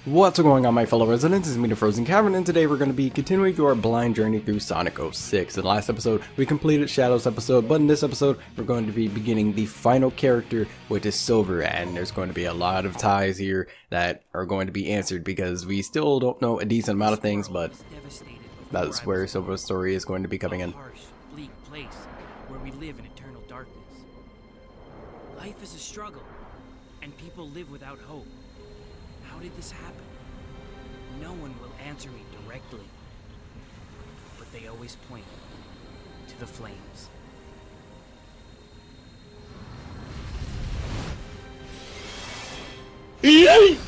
What's going on, my fellow residents? It's me, TheFrozenCavern, and today we're going to be continuing through our blind journey through Sonic 06. In the last episode, we completed Shadow's episode, but in this episode, we're going to be beginning the final character, which is Silver, and there's going to be a lot of ties here that are going to be answered because we still don't know a decent amount of things, but that's where Silver's story is going to be coming in. Harsh, bleak place where we live in eternal darkness. Life is a struggle, and people live without hope. How did this happen? No one will answer me directly, but they always point to the flames. These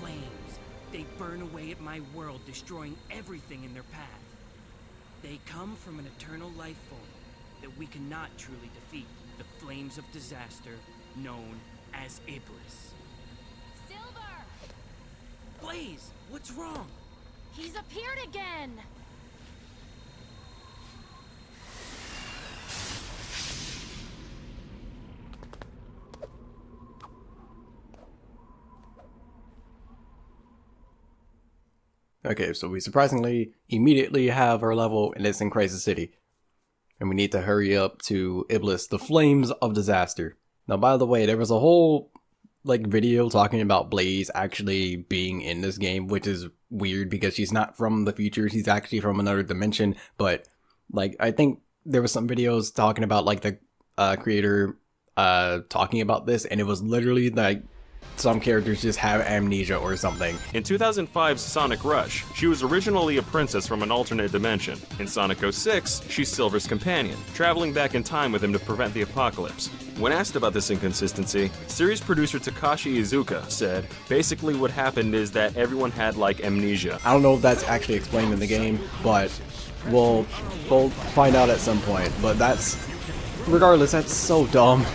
flames, they burn away at my world, destroying everything in their path. They come from an eternal life form that we cannot truly defeat, the flames of disaster known as Iblis. Silver! Blaze, what's wrong? He's appeared again! Okay, so we surprisingly immediately have our level, and it's in Crisis City. And we need to hurry up to Iblis, the Flames of Disaster. Now, by the way, there was a whole, video talking about Blaze actually being in this game, which is weird because she's not from the future. She's actually from another dimension. But, I think there was some videos talking about, the creator talking about this, and it was literally, some characters just have amnesia or something. In 2005's Sonic Rush, she was originally a princess from an alternate dimension. In Sonic 06, she's Silver's companion, traveling back in time with him to prevent the apocalypse. When asked about this inconsistency, series producer Takashi Iizuka said, basically what happened is that everyone had amnesia. I don't know if that's actually explained in the game, but we'll find out at some point. But regardless, that's so dumb.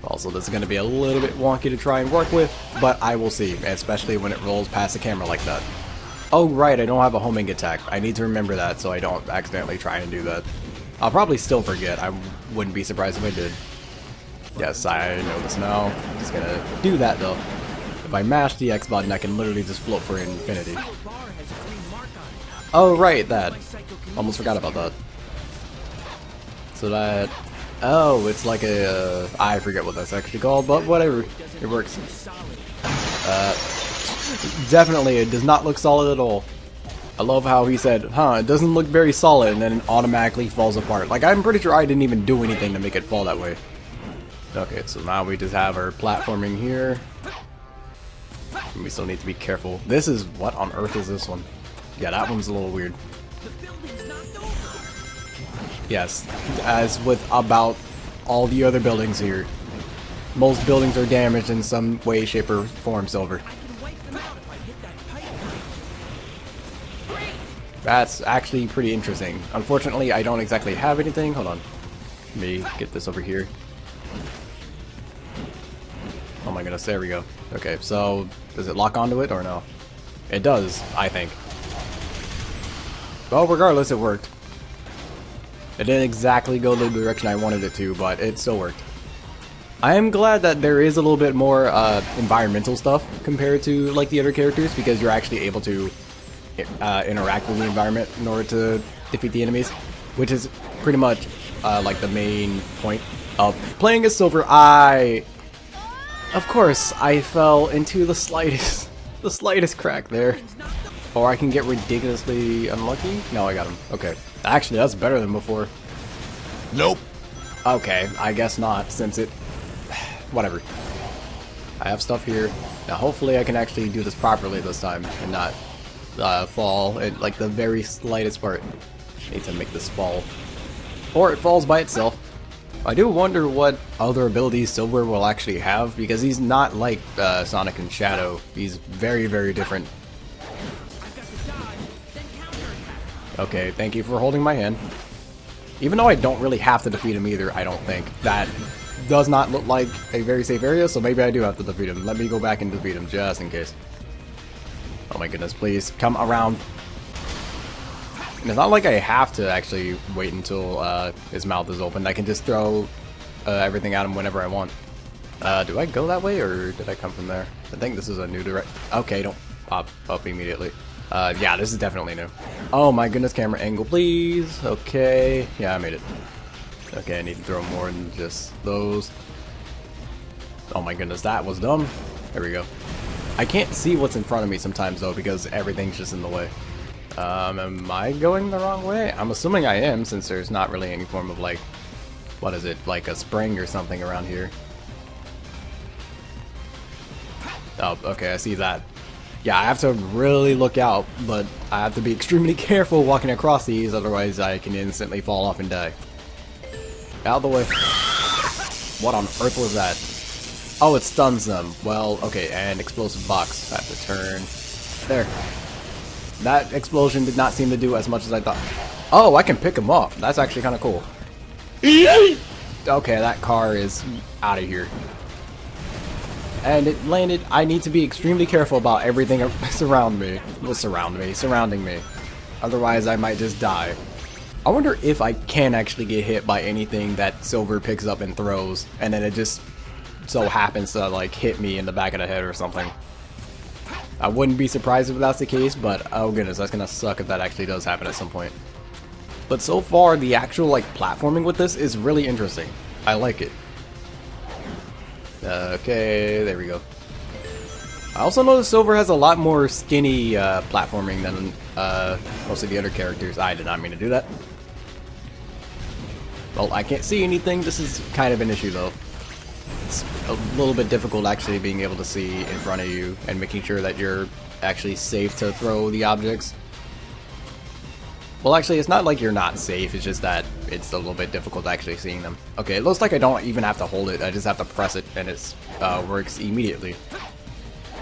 Also, this is going to be a little bit wonky to try and work with, but I will see, especially when it rolls past the camera like that. Oh right, I don't have a homing attack. I need to remember that so I don't accidentally try and do that. I'll probably still forget. I wouldn't be surprised if I did. Yes, I know this now. I'm just going to do that though. If I mash the X button, I can literally just float for infinity. Oh right, that. Almost forgot about that. So that... Oh, it's like a... I forget what that's actually called, but whatever. It works. Definitely, it does not look solid at all. I love how he said, it doesn't look very solid, and then it automatically falls apart. I'm pretty sure I didn't even do anything to make it fall that way. Okay, so now we just have our platforming here. And we still need to be careful. This is... What on earth is this one? Yeah, that one's a little weird. Yes, as with about all the other buildings here. Most buildings are damaged in some way, shape, or form, Silver. That's actually pretty interesting. Unfortunately, I don't exactly have anything. Hold on. Let me get this over here. Oh my goodness, there we go. Okay, so does it lock onto it or no? It does, I think. Well, regardless, it worked. It didn't exactly go the direction I wanted it to, but it still worked. I am glad that there is a little bit more environmental stuff compared to the other characters, because you're actually able to interact with the environment in order to defeat the enemies, which is pretty much the main point of playing as Silver. Of course, I fell into the slightest crack there. Or I can get ridiculously unlucky? No, I got him. Okay. Actually, that's better than before. Nope. Okay, I guess not, since it... Whatever. I have stuff here. Now, hopefully I can actually do this properly this time and not fall at, the very slightest part. I need to make this fall. Or it falls by itself. I do wonder what other abilities Silver will actually have, because he's not like Sonic and Shadow. He's very, very different. Okay, thank you for holding my hand. Even though I don't really have to defeat him either, I don't think. That does not look like a very safe area, so maybe I do have to defeat him. Let me go back and defeat him just in case. Oh my goodness, please come around. And it's not like I have to actually wait until his mouth is open. I can just throw everything at him whenever I want. Do I go that way, or did I come from there? I think this is a new direct. Okay, don't pop up immediately. Yeah, this is definitely new. Oh my goodness, camera angle, please. Okay, yeah, I made it. Okay, I need to throw more than just those. Oh my goodness, that was dumb. There we go. I can't see what's in front of me sometimes though, because everything's just in the way. Am I going the wrong way? I'm assuming I am, since there's not really any form of like, what is it, like a spring or something around here. Oh, okay, I see that. Yeah, I have to really look out, but I have to be extremely careful walking across these, otherwise I can instantly fall off and die. Out of the way. What on earth was that? Oh, it stuns them. Well, okay, and explosive box. I have to turn. There. That explosion did not seem to do as much as I thought. Oh, I can pick them up. That's actually kind of cool. Okay, that car is out of here. And it landed. I need to be extremely careful about everything surrounding me. Otherwise, I might just die. I wonder if I can actually get hit by anything that Silver picks up and throws, and then it just so happens to like hit me in the back of the head or something. I wouldn't be surprised if that's the case, but oh goodness, that's gonna suck if that actually does happen at some point. But so far, the actual like platforming with this is really interesting. I like it. Okay, there we go. I also noticed Silver has a lot more skinny platforming than most of the other characters. I did not mean to do that. Well, I can't see anything. This is kind of an issue though. It's a little bit difficult actually being able to see in front of you and making sure that you're actually safe to throw the objects. Well, actually, it's not like you're not safe, it's just that it's a little bit difficult actually seeing them. Okay, it looks like I don't even have to hold it, I just have to press it and it works immediately.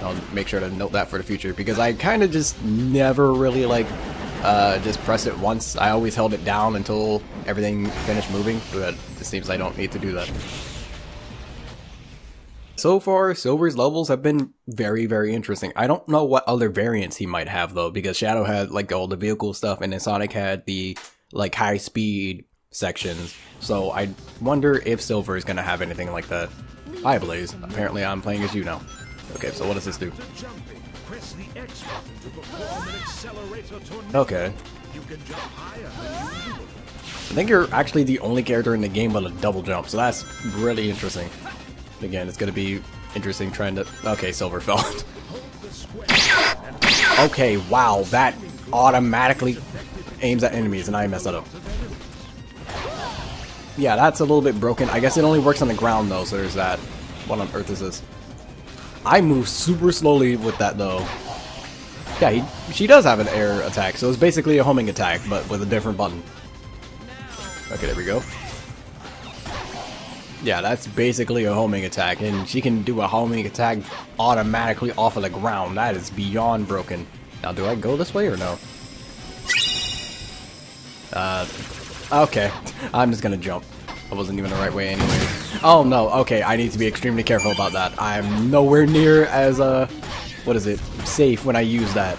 I'll make sure to note that for the future, because I kind of just never really like just press it once. I always held it down until everything finished moving, but it seems I don't need to do that. So far, Silver's levels have been very, very interesting. I don't know what other variants he might have though, because Shadow had like all the vehicle stuff, and then Sonic had the like high speed sections. So I wonder if Silver is gonna have anything like that. Hi Blaze, apparently I'm playing as you now. Okay, so what does this do? Okay. I think you're actually the only character in the game with a double jump, so that's really interesting. Again, it's gonna be interesting trying to... Okay, Silver fell. Okay, wow, that automatically aims at enemies, and I messed that up. Yeah, that's a little bit broken. I guess it only works on the ground, though, so there's that. What on earth is this? I move super slowly with that, though. Yeah, she does have an air attack, so it's basically a homing attack, but with a different button. Okay, there we go. Yeah, that's basically a homing attack, and she can do a homing attack automatically off of the ground. That is beyond broken. Now, do I go this way or no? Okay. I'm just gonna jump. I wasn't even the right way anyway. Oh no, okay, I need to be extremely careful about that. I'm nowhere near as, what is it, safe when I use that.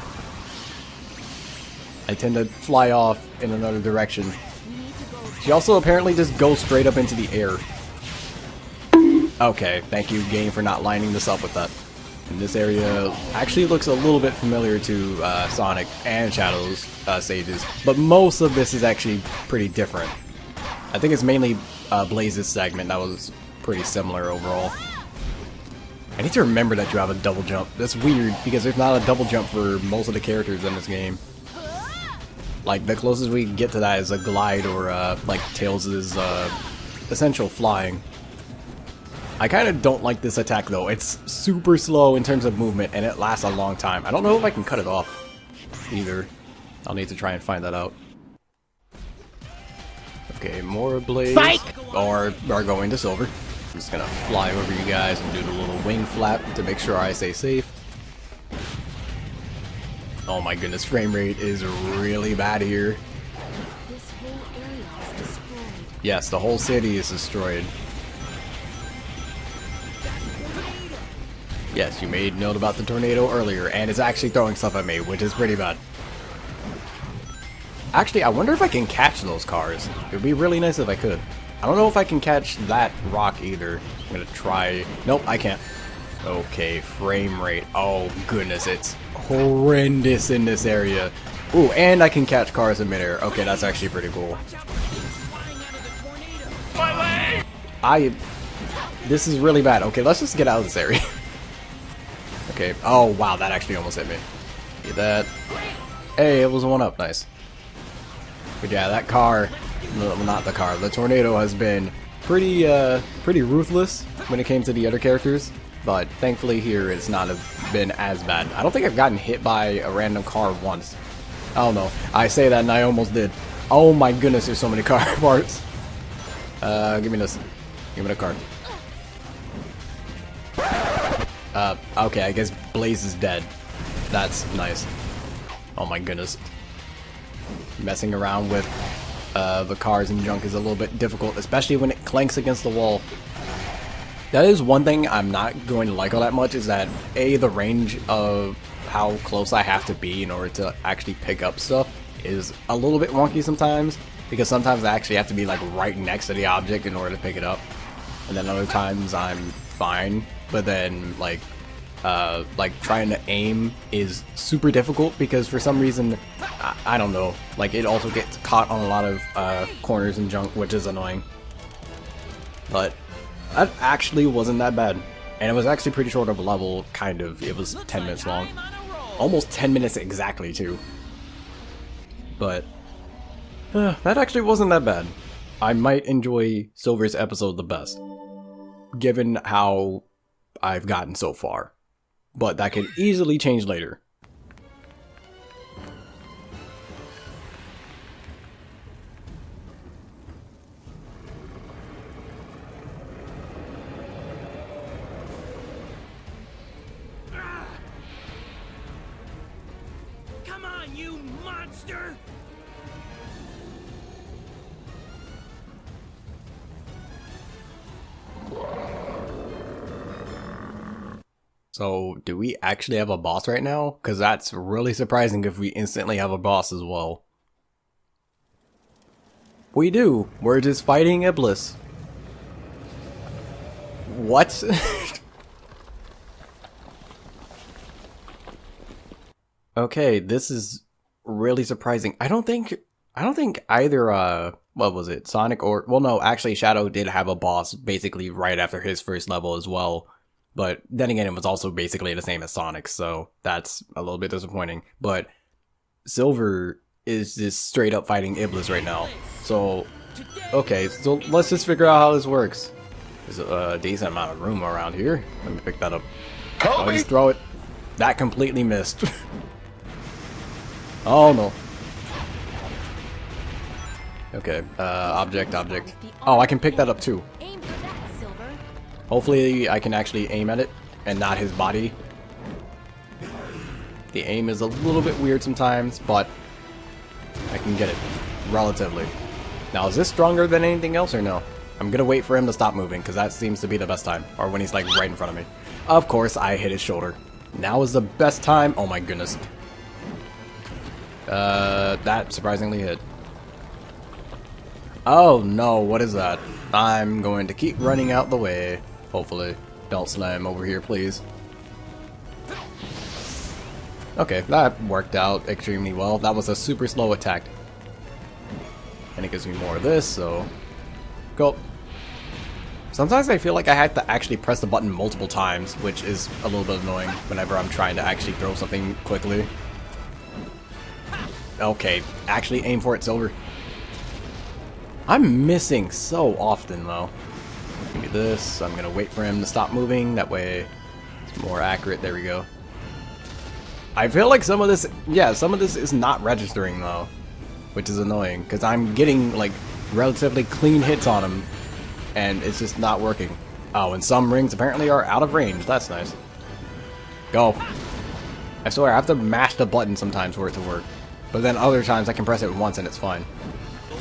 I tend to fly off in another direction. She also apparently just goes straight up into the air. Okay, thank you, game, for not lining this up with that. And this area actually looks a little bit familiar to Sonic and Shadow's stages, but most of this is actually pretty different. I think it's mainly Blaze's segment that was pretty similar overall. I need to remember that you have a double jump. That's weird, because there's not a double jump for most of the characters in this game. Like, the closest we can get to that is a glide or, like, Tails' essential flying. I kind of don't like this attack, though. It's super slow in terms of movement, and it lasts a long time. I don't know if I can cut it off, either. I'll need to try and find that out. Okay, more Blaze. Or going to Silver. I'm just gonna fly over you guys and do the little wing flap to make sure I stay safe. Oh my goodness, frame rate is really bad here. This whole area is destroyed. Yes, the whole city is destroyed. Yes, you made note about the tornado earlier, and it's actually throwing stuff at me, which is pretty bad. Actually, I wonder if I can catch those cars. It would be really nice if I could. I don't know if I can catch that rock either. I'm gonna try. Nope, I can't. Okay, frame rate. Oh goodness, it's horrendous in this area. Ooh, and I can catch cars in midair. Okay, that's actually pretty cool. This is really bad. Okay, let's just get out of this area. Okay. Oh wow, that actually almost hit me. Get that. Hey, it was a 1-up. Nice. But yeah, that car, well, not the car, the tornado has been pretty ruthless when it came to the other characters, but thankfully here it's not been as bad. I don't think I've gotten hit by a random car once. Oh no, I say that and I almost did. Oh my goodness, there's so many car parts. Give me this. Give me the card. Okay, I guess Blaze is dead. That's nice. Oh my goodness. Messing around with the cars and junk is a little bit difficult, especially when it clanks against the wall. That is one thing I'm not going to like all that much, is that A, the range of how close I have to be in order to actually pick up stuff is a little bit wonky sometimes, because sometimes I actually have to be like right next to the object in order to pick it up, and then other times I'm fine, but then like trying to aim is super difficult because for some reason, I don't know, like it also gets caught on a lot of corners and junk, which is annoying. But that actually wasn't that bad, and it was actually pretty short of a level, kind of. It was 10 minutes long, almost 10 minutes exactly too. But that actually wasn't that bad. I might enjoy Silver's episode the best, given how I've gotten so far. But that could easily change later. Come on, you monster! So, do we actually have a boss right now? Because that's really surprising if we instantly have a boss as well. We do. We're just fighting Iblis. What? Okay, this is really surprising. I don't think either what was it? Sonic or, well no, actually Shadow did have a boss basically right after his first level as well. But then again, it was also basically the same as Sonic, so that's a little bit disappointing. But Silver is just straight up fighting Iblis right now. So, okay, so let's just figure out how this works. There's a decent amount of room around here. Let me pick that up. I'll just throw it. That completely missed. Oh no. Okay, object. Oh, I can pick that up too. Hopefully I can actually aim at it and not his body. The aim is a little bit weird sometimes, but I can get it relatively. Now, is this stronger than anything else or no? I'm gonna wait for him to stop moving because that seems to be the best time, or when he's like right in front of me. Of course, I hit his shoulder. Now is the best time. Oh my goodness. That surprisingly hit. Oh no, what is that? I'm going to keep running out the way. Hopefully. Don't slam over here, please. Okay, that worked out extremely well. That was a super slow attack. And it gives me more of this, so... Go. Sometimes I feel like I have to actually press the button multiple times, which is a little bit annoying whenever I'm trying to actually throw something quickly. Okay, actually aim for it, Silver. I'm missing so often, though. Give me this. I'm gonna wait for him to stop moving. That way it's more accurate. There we go. I feel like some of this, yeah, some of this is not registering, though. Which is annoying, because I'm getting, like, relatively clean hits on him. And it's just not working. Oh, and some rings apparently are out of range. That's nice. Go. I swear, I have to mash the button sometimes for it to work. But then other times I can press it once and it's fine.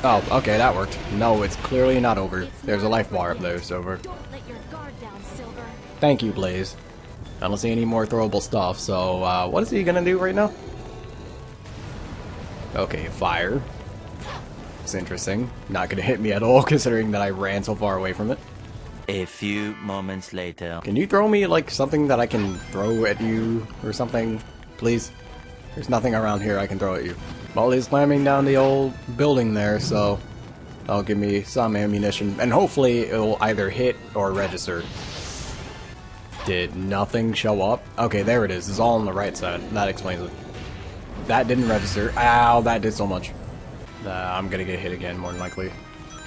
Oh, okay, that worked. No, it's clearly not over. There's a life bar up there, Silver. Don't let your guard down, Silver. Thank you, Blaze. I don't see any more throwable stuff, so what is he gonna do right now? Okay, fire. It's interesting. Not gonna hit me at all considering that I ran so far away from it. A few moments later. Can you throw me like something that I can throw at you or something, please? There's nothing around here I can throw at you. Well, he's slamming down the old building there, so that'll give me some ammunition, and hopefully it will either hit or register. Did nothing show up? Okay, there it is. It's all on the right side. That explains it. That didn't register. Ow, that did so much. I'm gonna get hit again, more than likely.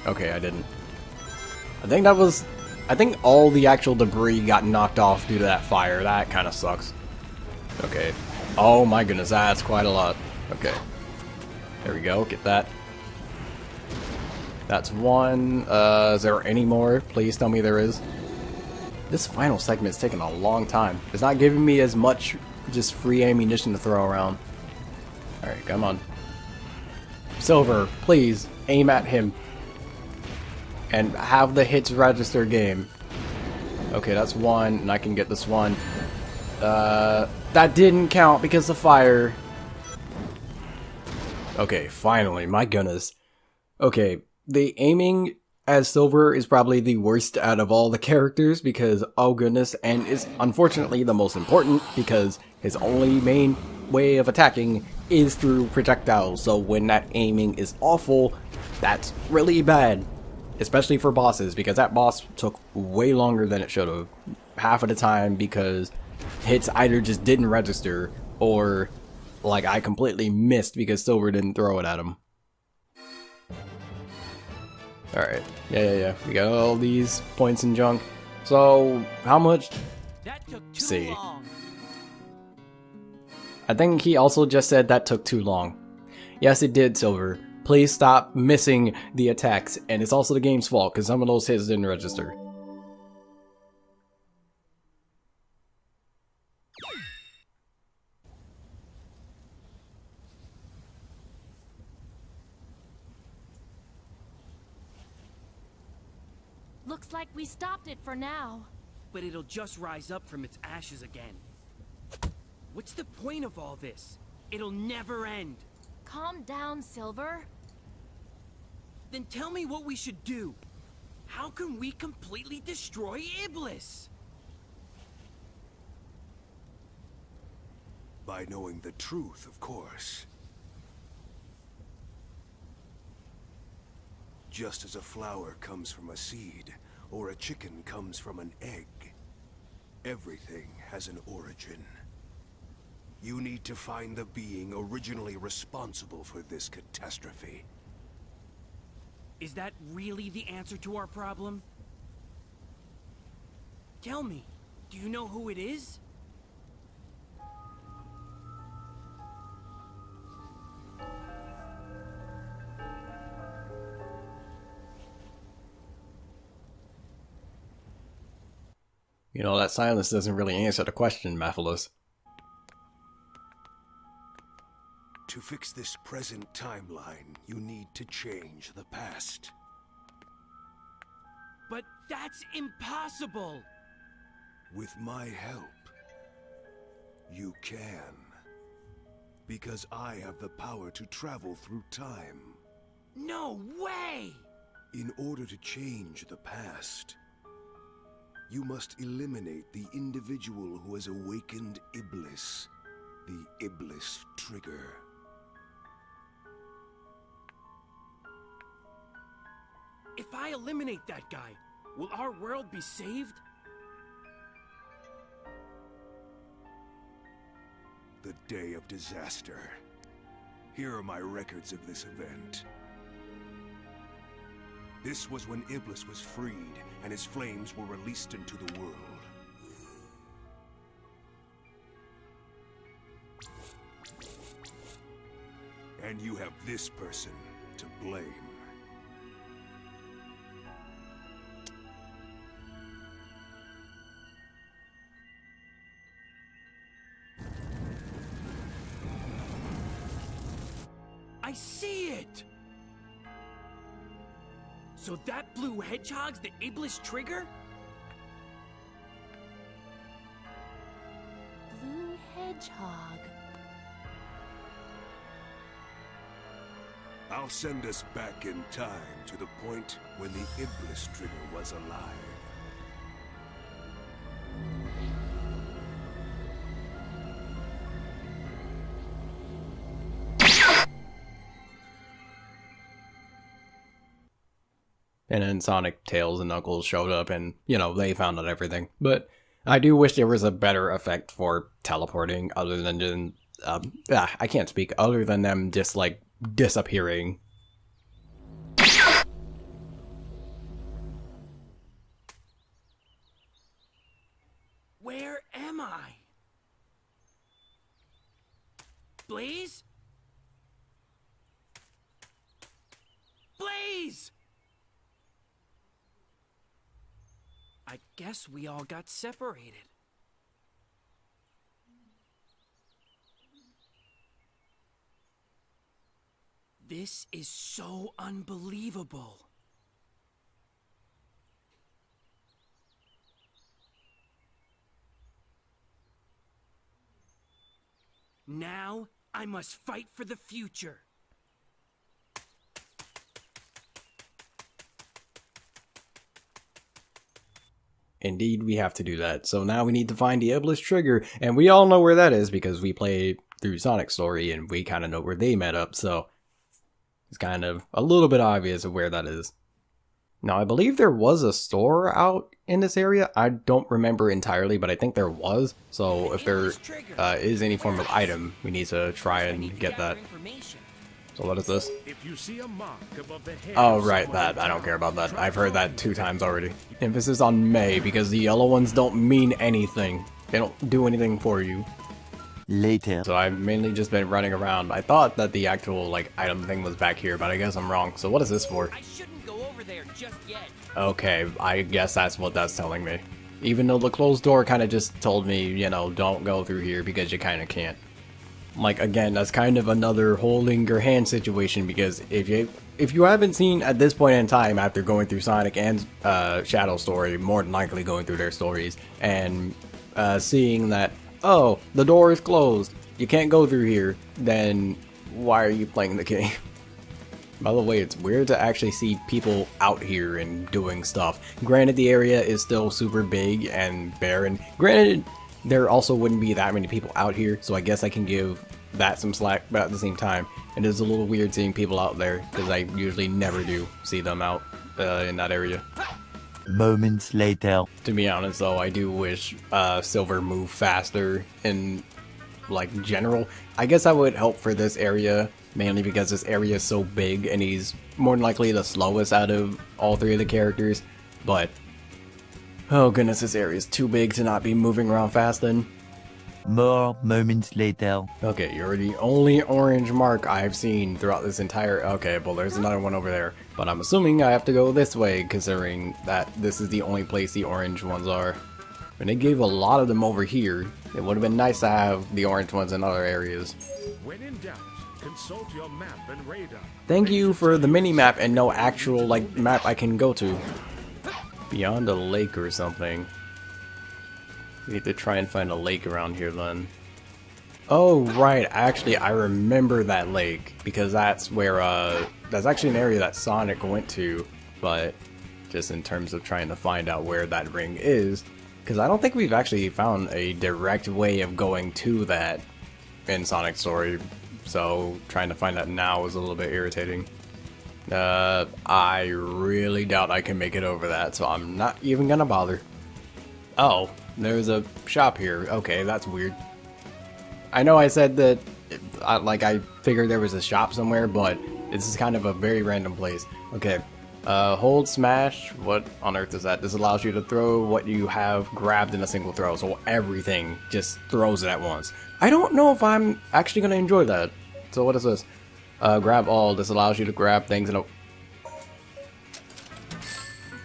Okay, I didn't. I think all the actual debris got knocked off due to that fire. That kind of sucks. Okay. Oh my goodness, that's quite a lot. Okay. There we go, get that. That's one. Is there any more? Please tell me there is. This final segment's taking a long time. It's not giving me as much just free ammunition to throw around. Alright, come on. Silver, please, aim at him. And have the hits register game. Okay, that's one, and I can get this one. That didn't count because of fire. Okay, finally, my goodness. Okay, the aiming as Silver is probably the worst out of all the characters because, oh goodness, and is unfortunately the most important because his only main way of attacking is through projectiles, so when that aiming is awful, that's really bad. Especially for bosses, because that boss took way longer than it should have. Half of the time because hits either just didn't register, or like I completely missed because Silver didn't throw it at him. Alright, yeah. We got all these points and junk. So, how much? That took too See. long. I think he also just said that took too long. Yes, it did, Silver. Please stop missing the attacks, and it's also the game's fault, because some of those hits didn't register. Looks like we stopped it for now. But it'll just rise up from its ashes again. What's the point of all this? It'll never end. Calm down, Silver. Then tell me what we should do. How can we completely destroy Iblis? By knowing the truth, of course. Just as a flower comes from a seed, or a chicken comes from an egg, everything has an origin. You need to find the being originally responsible for this catastrophe. Is that really the answer to our problem? Tell me, do you know who it is? You know, that silence doesn't really answer the question, Mephiles. To fix this present timeline, you need to change the past. But that's impossible! With my help, you can. Because I have the power to travel through time. No way! In order to change the past, you must eliminate the individual who has awakened Iblis, the Iblis Trigger. If I eliminate that guy, will our world be saved? The day of disaster. Here are my records of this event. This was when Iblis was freed, and his flames were released into the world. And you have this person to blame. I see it! So that blue hedgehog's the Iblis Trigger? Hedgehog. I'll send us back in time to the point when the Iblis Trigger was alive. And then Sonic, Tails, and Knuckles showed up and, you know, they found out everything. But I do wish there was a better effect for teleporting other than just, I can't speak, other than them just, like, disappearing. Where am I? Blaze? Blaze! I guess we all got separated. This is so unbelievable. Now, I must fight for the future. Indeed, we have to do that. So now we need to find the Iblis Trigger, and we all know where that is because we play through Sonic's story and we kind of know where they met up, so it's kind of a little bit obvious of where that is. Now, I believe there was a store out in this area. I don't remember entirely, but I think there was. So if there is any form of item, we need to try and get that. So what is this? If you see a mark above the head Oh, right, that. I don't care about that. I've heard that 2 times already. Emphasis on may, because the yellow ones don't mean anything. They don't do anything for you. Later. So I've mainly just been running around. I thought that the actual, like, item thing was back here, but I guess I'm wrong. So what is this for? I shouldn't go over there just yet. Okay, I guess that's what that's telling me. Even though the closed door kind of just told me, you know, don't go through here because you kind of can't. Like, again, that's kind of another holding your hand situation, because if you haven't seen at this point in time, after going through Sonic and Shadow's story, more than likely going through their stories, and seeing that, oh, the door is closed, you can't go through here, then why are you playing the game? By the way, it's weird to actually see people out here and doing stuff. Granted, the area is still super big and barren. Granted, there also wouldn't be that many people out here, so I guess I can give that some slack, but at the same time, it is a little weird seeing people out there, because I usually never do see them out in that area. Moments later. To be honest though, I do wish Silver moved faster in, like, general. I guess that would help for this area, mainly because this area is so big and he's more than likely the slowest out of all 3 of the characters, but oh goodness, this area is too big to not be moving around fast then. More moments later. Okay, you're the only orange mark I've seen throughout this entire... Okay, well, there's another one over there. But I'm assuming I have to go this way, considering that this is the only place the orange ones are. When they gave a lot of them over here, it would have been nice to have the orange ones in other areas. When in doubt, consult your map and radar. Thank you for the mini-map and no actual, like, map I can go to. Beyond a lake or something. We need to try and find a lake around here then. Oh, right. Actually, I remember that lake, because that's where, that's actually an area that Sonic went to, but just in terms of trying to find out where that ring is, because I don't think we've actually found a direct way of going to that in Sonic's story, so trying to find that now is a little bit irritating. I really doubt I can make it over that, so I'm not even gonna bother. Oh, there's a shop here. Okay, that's weird. I know I said that, I figured there was a shop somewhere, but this is kind of a very random place. Okay, hold smash. What on earth is that? This allows you to throw what you have grabbed in a single throw, so everything just throws it at once. I don't know if I'm actually gonna enjoy that. So what is this? Grab all. This allows you to grab things in a...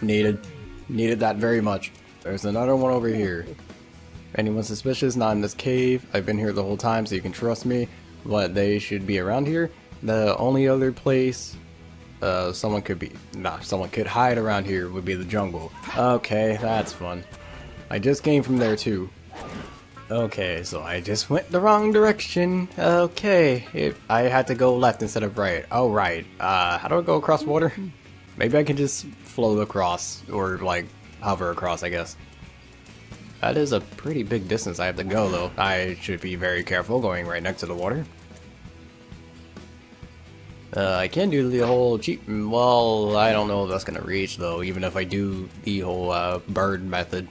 Needed that very much. There's another one over here. Anyone suspicious? Not in this cave. I've been here the whole time, so you can trust me. But they should be around here. The only other place someone could hide around here would be the jungle. Okay, that's fun. I just came from there too. Okay, so I just went the wrong direction. Okay, I had to go left instead of right. Oh, right. How do I go across water? Maybe I can just float across, or like hover across, I guess. That is a pretty big distance I have to go, though. I should be very careful going right next to the water. I can do the whole cheat. Well, I don't know if that's gonna reach, though, even if I do the whole bird method.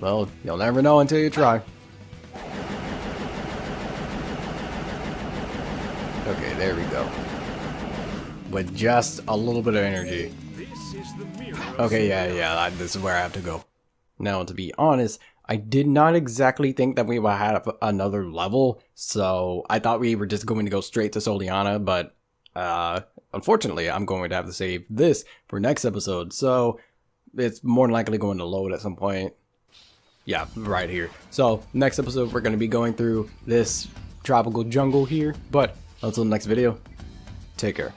Well, you'll never know until you try. Okay, there we go. With just a little bit of energy. This is the mirror of Okay, yeah, this is where I have to go. Now, to be honest, I did not exactly think that we would have another level, so I thought we were just going to go straight to Soliana, but unfortunately, I'm going to have to save this for next episode, so it's more than likely going to load at some point. Yeah, right here. So, next episode, we're going to be going through this tropical jungle here, but until the next video, take care.